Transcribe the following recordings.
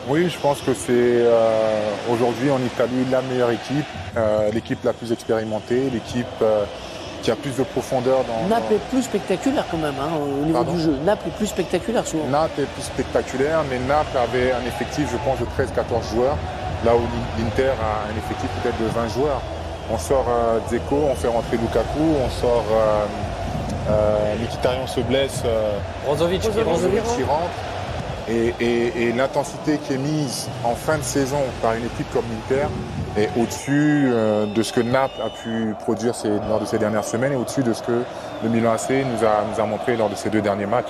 Oui, je pense que c'est aujourd'hui en Italie la meilleure équipe, l'équipe la plus expérimentée, l'équipe qui a plus de profondeur dans... Naples est plus spectaculaire quand même au niveau du jeu. Naples est plus spectaculaire souvent. Naples est plus spectaculaire, mais Naples avait un effectif, je pense, de 13-14 joueurs, là où l'Inter a un effectif peut-être de 20 joueurs. On sort Dzeko, on fait rentrer Lukaku, on sort Mkhitaryan se blesse, Brozovic qui rentre. Et l'intensité qui est mise en fin de saison par une équipe comme l'Inter est au-dessus de ce que Naples a pu produire lors de ces dernières semaines et au-dessus de ce que le Milan AC nous a montré lors de ces 2 derniers matchs.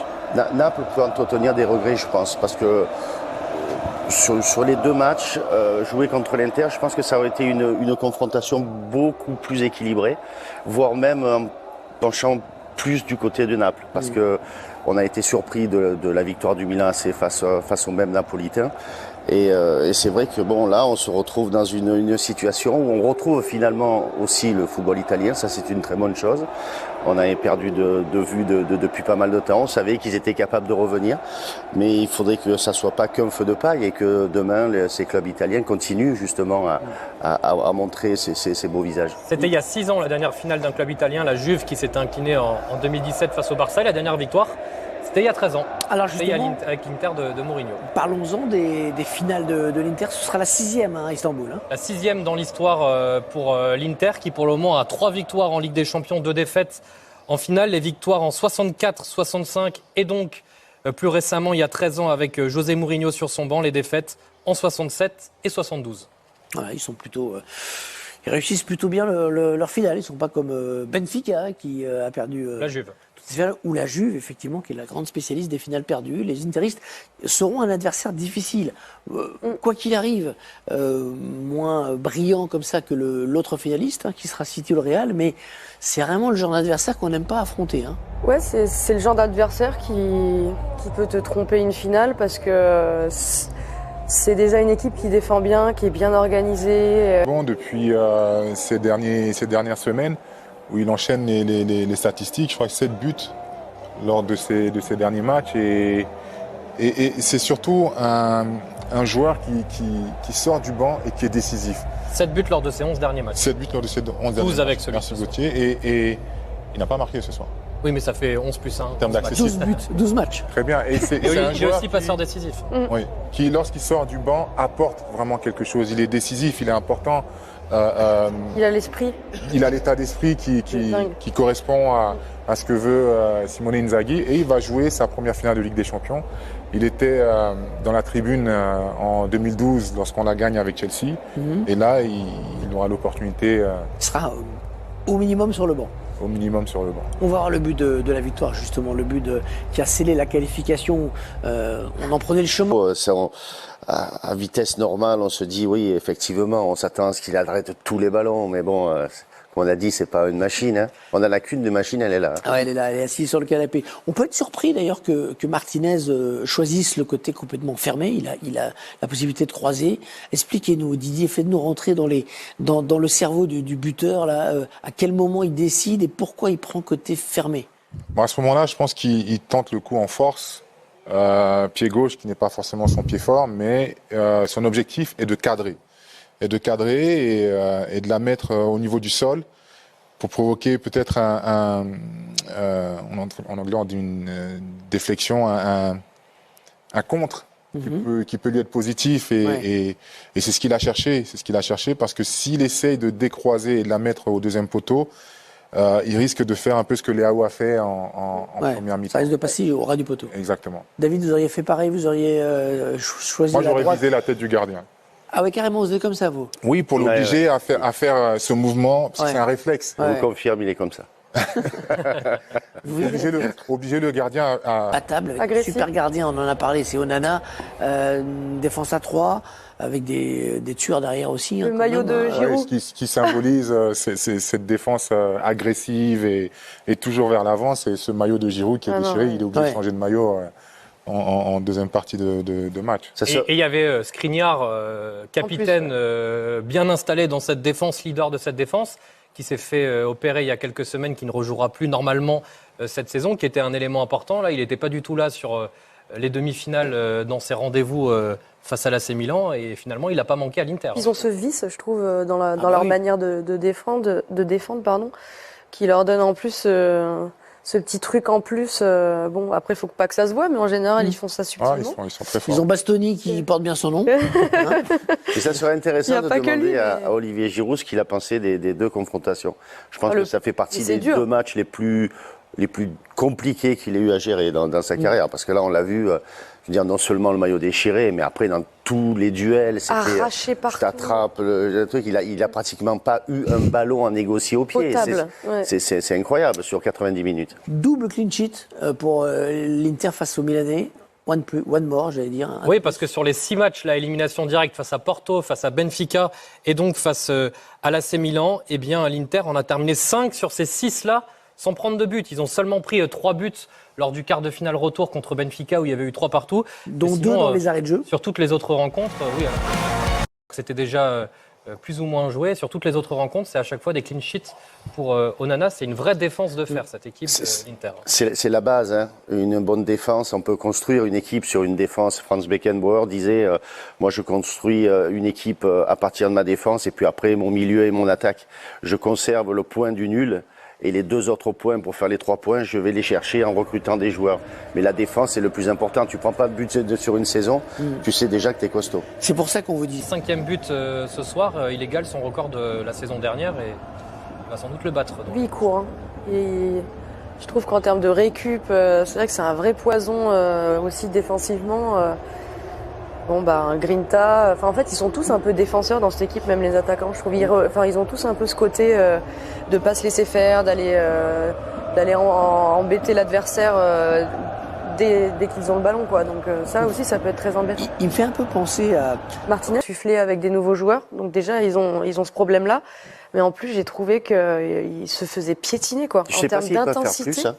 Naples peut entretenir des regrets, je pense, parce que sur les 2 matchs joués contre l'Inter, je pense que ça aurait été une confrontation beaucoup plus équilibrée, voire même en penchant plus du côté de Naples, parce que on a été surpris de la victoire du Milan AC face au même Napolitain. Et c'est vrai que bon, là, on se retrouve dans une situation où on retrouve finalement aussi le football italien. Ça, c'est une très bonne chose. On avait perdu de vue depuis pas mal de temps. On savait qu'ils étaient capables de revenir, mais il faudrait que ça soit pas qu'un feu de paille et que demain, ces clubs italiens continuent justement à montrer ces beaux visages. C'était il y a 6 ans, la dernière finale d'un club italien, la Juve, qui s'était inclinée en 2017 face au Barça. Et la dernière victoire, c'était il y a 13 ans. Alors justement, avec l'Inter de Mourinho. Parlons-en des finales de l'Inter. Ce sera la 6e à Istanbul. La 6e dans l'histoire pour l'Inter, qui pour le moment a 3 victoires en Ligue des Champions, 2 défaites en finale. Les victoires en 64, 65 et donc plus récemment, il y a 13 ans, avec José Mourinho sur son banc, les défaites en 67 et 72. Voilà, ils sont plutôt... Ils réussissent plutôt bien leur finale. Ils ne sont pas comme Benfica qui a perdu... La Juve. Ou la Juve, effectivement, qui est la grande spécialiste des finales perdues. Les Interistes seront un adversaire difficile. Quoi qu'il arrive, moins brillant comme ça que l'autre finaliste, qui sera City ou le Real, mais c'est vraiment le genre d'adversaire qu'on n'aime pas affronter. Ouais, c'est le genre d'adversaire qui peut te tromper une finale parce que c'est déjà une équipe qui défend bien, qui est bien organisée. Bon, depuis ces dernières semaines, où il enchaîne les statistiques, je crois que 7 buts lors de ces derniers matchs. Et c'est surtout un joueur qui sort du banc et qui est décisif. 7 buts lors de ces 11 derniers matchs. 7 buts lors de ces 11 derniers matchs. 12 avec celui-ci. Merci Gauthier. Et il n'a pas marqué ce soir. Oui, mais ça fait 11 plus 1. En termes d'accessibilité. 12 buts, 12 matchs. Très bien. Et il est aussi passeur décisif. Oui, qui, lorsqu'il sort du banc, apporte vraiment quelque chose. Il est décisif, il est important. Il a l'esprit. Il a l'état d'esprit qui correspond à ce que veut Simone Inzaghi. Et il va jouer sa première finale de Ligue des Champions. Il était dans la tribune en 2012 lorsqu'on la gagne avec Chelsea. Et là, il aura l'opportunité... Il sera au minimum sur le banc. Au minimum sur le banc. On va voir le but de la victoire, justement, le but qui a scellé la qualification. On en prenait le chemin. À vitesse normale, on se dit oui, effectivement, on s'attend à ce qu'il arrête tous les ballons, mais bon, comme on a dit, c'est pas une machine. On a la cune de machine, elle est là. Ah ouais, elle est là, elle est assise sur le canapé. On peut être surpris d'ailleurs que Martinez choisisse le côté complètement fermé. Il a la possibilité de croiser. Expliquez-nous, Didier, faites-nous rentrer dans le cerveau du buteur là. À quel moment il décide et pourquoi il prend côté fermé? Bon, à ce moment-là, je pense qu'il tente le coup en force. Pied gauche qui n'est pas forcément son pied fort, mais son objectif est de cadrer. Et de de la mettre au niveau du sol pour provoquer peut-être en anglais on dit une déflexion, un contre qui peut lui être positif et c'est ce qu'il a cherché. C'est ce qu'il a cherché parce que s'il essaye de décroiser et de la mettre au deuxième poteau, il risque de faire un peu ce que Léao a fait en première mi-temps. Ça risque de passer au ras du poteau. Exactement. David, vous auriez fait pareil, vous auriez choisi la droite. Moi, j'aurais visé la tête du gardien. Ah oui, carrément, vous êtes comme ça, vous? Oui, pour l'obliger à faire ce mouvement, parce que c'est un réflexe. Je vous confirme, il est comme ça. Obliger le gardien à table, avec un super gardien, on en a parlé, c'est Onana, une défense à 3, avec des tueurs derrière aussi. Le maillot de Giroud. Ce qui symbolise cette défense agressive et toujours vers l'avant, c'est ce maillot de Giroud qui est déchiré, il est obligé de changer de maillot en deuxième partie de match. Et il y avait Skriniar, capitaine bien installé dans cette défense, leader de cette défense, qui s'est fait opérer il y a quelques semaines, qui ne rejouera plus normalement cette saison, qui était un élément important. Là, il n'était pas du tout là sur les demi-finales dans ces rendez-vous face à l'AC Milan et finalement il n'a pas manqué à l'Inter. Ils ont ce vice, je trouve, dans leur manière de défendre, pardon, qui leur donne en plus ce petit truc en plus. Bon, après, il faut pas que ça se voit, mais en général, ils font ça subtilement. Ils sont très forts. Ils ont Bastoni qui porte bien son nom. Et ça serait intéressant de demander à Olivier Giroud ce qu'il a pensé des deux confrontations. Je pense que ça fait partie des deux matchs les plus compliqués qu'il ait eu à gérer dans sa carrière. Parce que là, on l'a vu, je veux dire, non seulement le maillot déchiré, mais après, dans tous les duels, c'était arraché partout. Je t'attrape, le truc, il a pratiquement pas eu un ballon à négocier au pied. C'est incroyable sur 90 minutes. Double clean sheet pour l'Inter face au Milanais. One more, j'allais dire. Oui, parce que sur les 6 matchs, la élimination directe face à Porto, face à Benfica et donc face à l'AC Milan, eh bien, l'Inter en a terminé 5 sur ces 6-là sans prendre de but. Ils ont seulement pris 3 buts lors du quart de finale retour contre Benfica où il y avait eu 3 partout. Dont sinon, 2 dans les arrêts de jeu. Sur toutes les autres rencontres, oui. C'était déjà plus ou moins joué. Sur toutes les autres rencontres, c'est à chaque fois des clean sheets pour Onana. C'est une vraie défense de fer, cette équipe d'Inter. C'est la base, hein. Une bonne défense. On peut construire une équipe sur une défense. Franz Beckenbauer disait moi, je construis une équipe à partir de ma défense et puis après, mon milieu et mon attaque. Je conserve le point du nul. Et les 2 autres points pour faire les 3 points, je vais les chercher en recrutant des joueurs. Mais la défense, c'est le plus important. Tu prends pas de but sur une saison, tu sais déjà que tu es costaud. C'est pour ça qu'on vous dit. 5e but ce soir, il égale son record de la saison dernière et il va sans doute le battre. Donc. Lui, il court. Hein. Je trouve qu'en termes de récup, c'est vrai que c'est un vrai poison aussi défensivement. Bon, Grinta, en fait, ils sont tous un peu défenseurs dans cette équipe, même les attaquants. Je trouve, ils ont tous un peu ce côté de pas se laisser faire, d'aller embêter l'adversaire dès qu'ils ont le ballon, quoi. Donc ça aussi, ça peut être très embêtant. Il me fait un peu penser à Martinez, sufflé avec des nouveaux joueurs. Donc déjà, ils ont ce problème-là. Mais en plus, j'ai trouvé qu'ils se faisaient piétiner, quoi. Je sais pas s'ils peuvent faire plus, hein.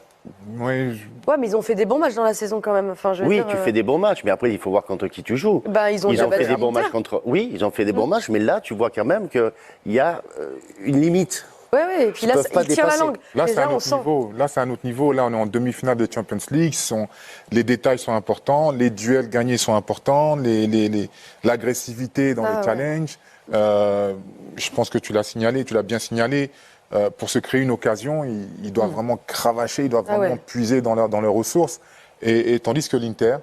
Oui. Ouais, mais ils ont fait des bons matchs dans la saison quand même. Enfin, tu fais des bons matchs, mais après il faut voir contre qui tu joues. Ils ont fait des bons matchs contre. Oui, ils ont fait des bons matchs, mais là tu vois quand même qu'il y a une limite. Oui, et puis là, il tire la langue. Là, c'est un autre niveau. Là, c'est un autre niveau. Là, on est en demi-finale de Champions League. Les détails sont importants, les duels gagnés sont importants, l'agressivité dans les challenges. Je pense que tu l'as bien signalé. Pour se créer une occasion, ils doivent vraiment cravacher, ils doivent vraiment puiser dans leurs ressources. Et tandis que l'Inter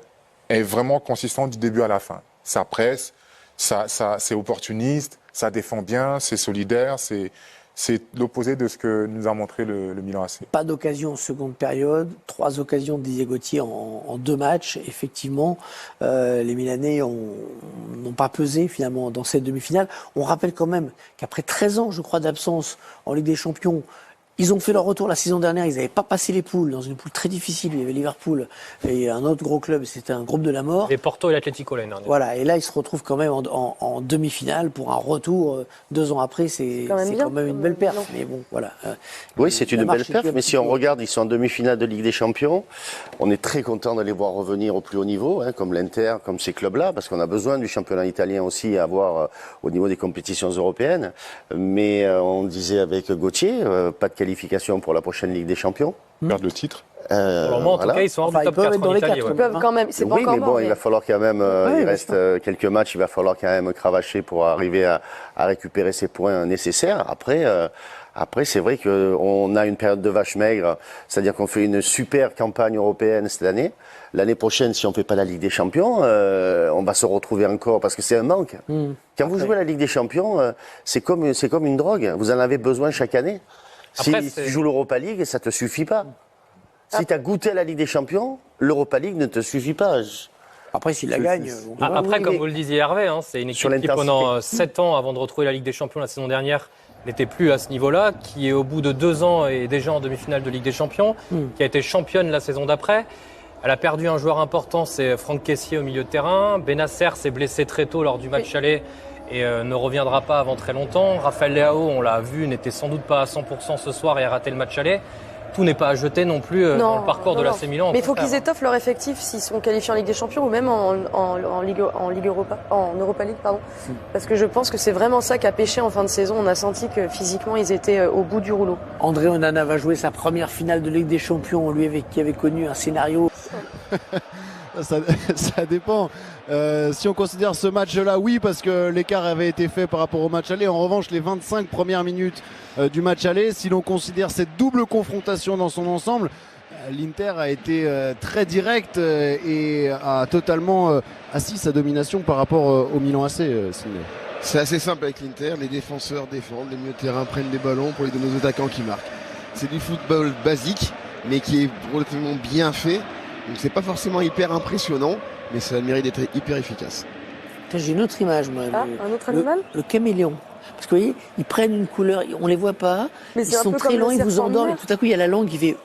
est vraiment consistant du début à la fin. Ça presse, c'est opportuniste, ça défend bien, c'est solidaire, c'est l'opposé de ce que nous a montré le Milan AC. Pas d'occasion en seconde période, 3 occasions de Didier Gauthier en 2 matchs. Effectivement, les Milanais n'ont pas pesé finalement dans cette demi-finale. On rappelle quand même qu'après 13 ans, je crois, d'absence en Ligue des Champions, ils ont fait leur retour la saison dernière, ils n'avaient pas passé les poules, dans une poule très difficile, il y avait Liverpool et un autre gros club, c'était un groupe de la mort. Et Porto et l'Atlético l'année dernière. Voilà, et là ils se retrouvent quand même en demi-finale pour un retour 2 ans après, c'est quand même une belle perf, mais bon, voilà. Oui, c'est une belle perf, mais si on regarde, ils sont en demi-finale de Ligue des Champions, on est très content de les voir revenir au plus haut niveau, hein, comme l'Inter, comme ces clubs-là, parce qu'on a besoin du championnat italien aussi à avoir au niveau des compétitions européennes, mais on disait avec Gauthier, pas de qualification pour la prochaine Ligue des Champions. Perdre le titre. Pour le moment, en tout cas, ils sont hors du top 4 en Italie. Ils peuvent quand même, c'est pas encore mais bon, mort, il va falloir quand même, il reste quelques matchs, il va falloir quand même cravacher pour arriver à récupérer ces points nécessaires. Après, c'est vrai qu'on a une période de vache maigre, c'est-à-dire qu'on fait une super campagne européenne cette année. L'année prochaine, si on ne fait pas la Ligue des Champions, on va se retrouver encore, parce que c'est un manque. Quand vous jouez la Ligue des Champions, c'est comme une drogue. Vous en avez besoin chaque année. Si tu joues l'Europa League, ça ne te suffit pas. Si tu as goûté à la Ligue des Champions, l'Europa League ne te suffit pas. Après, s'il la gagne... Après, comme vous le disiez Hervé, c'est une équipe qui pendant 7 ans, avant de retrouver la Ligue des Champions la saison dernière, n'était plus à ce niveau-là, qui est au bout de 2 ans est déjà en demi-finale de Ligue des Champions, qui a été championne la saison d'après. Elle a perdu un joueur important, c'est Franck Kessié au milieu de terrain. Benacer s'est blessé très tôt lors du match aller et ne reviendra pas avant très longtemps. Raphaël Leao, on l'a vu, n'était sans doute pas à 100% ce soir et a raté le match aller. Tout n'est pas à jeter non plus dans le parcours de l'AC Milan. Mais il faut qu'ils étoffent leur effectif s'ils sont qualifiés en Ligue des Champions ou même en Ligue Europa, en Europa League, pardon. Parce que je pense que c'est vraiment ça qui a pêché en fin de saison. On a senti que physiquement ils étaient au bout du rouleau. André Onana va jouer sa première finale de Ligue des Champions, lui qui avait connu un scénario. Ça dépend. Si on considère ce match-là, oui, parce que l'écart avait été fait par rapport au match aller. En revanche, les 25 premières minutes du match aller, si l'on considère cette double confrontation dans son ensemble, l'Inter a été très direct et a totalement assis sa domination par rapport au Milan AC, Sidney. C'est assez simple avec l'Inter, les défenseurs défendent, les milieux de terrain prennent des ballons pour les donner aux attaquants qui marquent. C'est du football basique, mais qui est relativement bien fait. Donc c'est pas forcément hyper impressionnant, mais ça a le mérite d'être hyper efficace. J'ai une autre image, moi. Un autre animal ? Le caméléon. Parce que vous voyez, ils prennent une couleur, on les voit pas, Mais ils c'est un sont peu très comme lents, le ils vous serpent endorment, et lunaire. tout à coup, il y a la langue qui fait...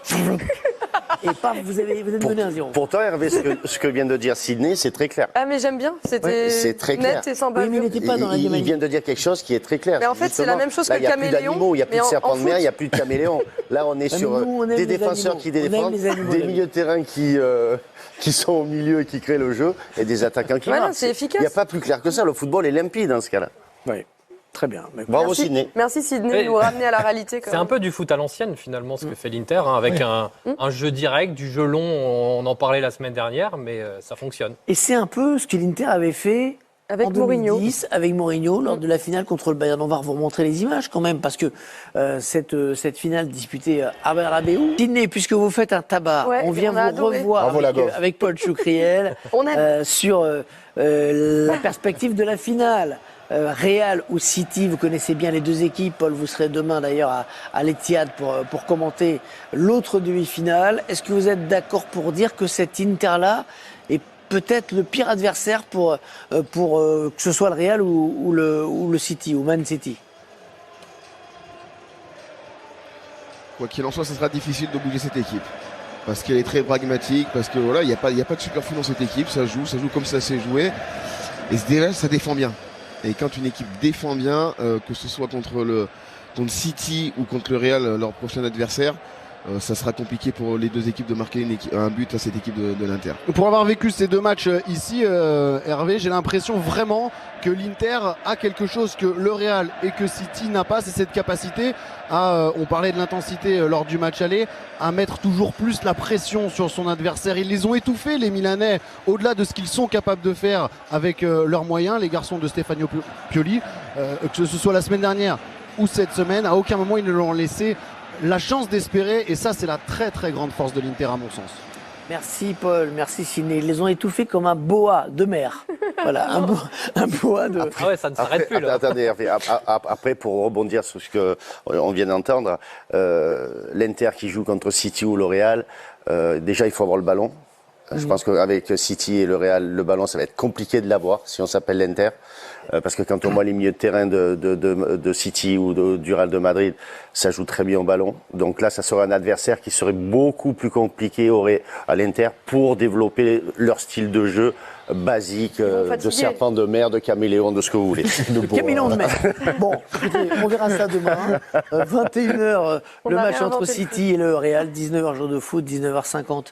Et paf, vous êtes mené à 0. Pourtant, Hervé, ce que vient de dire Sidney, c'est très clair. Ah mais j'aime bien, c'était c'est très clair. net et sans Oui, mais il bavure. n'était pas dans la Il Diamanie. vient de dire quelque chose qui est très clair. Mais en fait, c'est la Justement, même chose là, que le caméléon, Il n'y a plus d'animaux, il n'y a plus mais de en serpents de mer, foot. il n'y a plus de caméléons. Là, on est Mais sur nous, on aime des les défenseurs animaux. qui On aime défendent, les animaux, des les milieux de terrain qui sont au milieu et qui créent le jeu, et des attaquants qui Voilà, marquent. c'est efficace. Il n'y a pas plus clair que ça. Le football est limpide dans ce cas-là. Oui, très bien. Mais Bravo, Sidney. Merci Sidney Mais- de nous ramener à la réalité. C'est un peu du foot à l'ancienne finalement ce que fait l'Inter, hein, avec un jeu direct, du jeu long, on en parlait la semaine dernière, mais ça fonctionne. Et c'est un peu ce que l'Inter avait fait Avec en Mourinho. 2010 avec Mourinho lors de la finale contre le Bayern. On va vous montrer les images quand même parce que cette finale disputée à Bernabéu. Sidney, puisque vous faites un tabac, Ouais, on vient on a vous adoré. revoir Bravo, la avec, gauche. avec Paul Choucriel On aime. sur la perspective de la finale. Real ou City, vous connaissez bien les deux équipes. Paul, vous serez demain d'ailleurs à l'Etihad pour commenter l'autre demi-finale. Est-ce que vous êtes d'accord pour dire que cet Inter-là est peut-être le pire adversaire pour que ce soit le Real ou le City, ou Man City? Quoi qu'il en soit, ça sera difficile de bouger cette équipe. Parce qu'elle est très pragmatique, parce que voilà, il n'y a pas de superflu dans cette équipe, ça joue comme ça s'est joué. Et déjà, ça défend bien. Et quand une équipe défend bien, que ce soit contre City ou contre le Real, leur prochain adversaire, ça sera compliqué pour les deux équipes de marquer un but à cette équipe de l'Inter. Pour avoir vécu ces deux matchs ici, Hervé, j'ai l'impression vraiment que l'Inter a quelque chose que le Real et que City n'a pas, c'est cette capacité à, on parlait de l'intensité lors du match aller, à mettre toujours plus la pression sur son adversaire. Ils les ont étouffés, les Milanais, au-delà de ce qu'ils sont capables de faire avec leurs moyens, les garçons de Stefano Pioli, que ce soit la semaine dernière ou cette semaine, à aucun moment ils ne l'ont laissé la chance d'espérer, et ça c'est la très très grande force de l'Inter à mon sens. Merci Paul, merci Sidney. Ils les ont étouffés comme un boa de mer. Voilà, un boa de... Ah ouais, ça ne s'arrête plus là. Attendez, Hervé, après, pour rebondir sur ce qu'on vient d'entendre, l'Inter qui joue contre City ou le Real, déjà il faut avoir le ballon. Je pense qu'avec City et le Real, le ballon, ça va être compliqué de l'avoir si on s'appelle l'Inter. Parce que quand on voit les milieux de terrain de City ou du Real de Madrid, ça joue très bien au ballon. Donc là, ça serait un adversaire qui serait beaucoup plus compliqué à l'Inter pour développer leur style de jeu basique, vont de fatiguer. serpent de mer, de caméléon, de ce que vous voulez. Caméléon de mer. Bon, écoutez, on verra ça demain. 21h, On le a match entre réinventé le City et le Real. 19h, jour de foot, 19h50.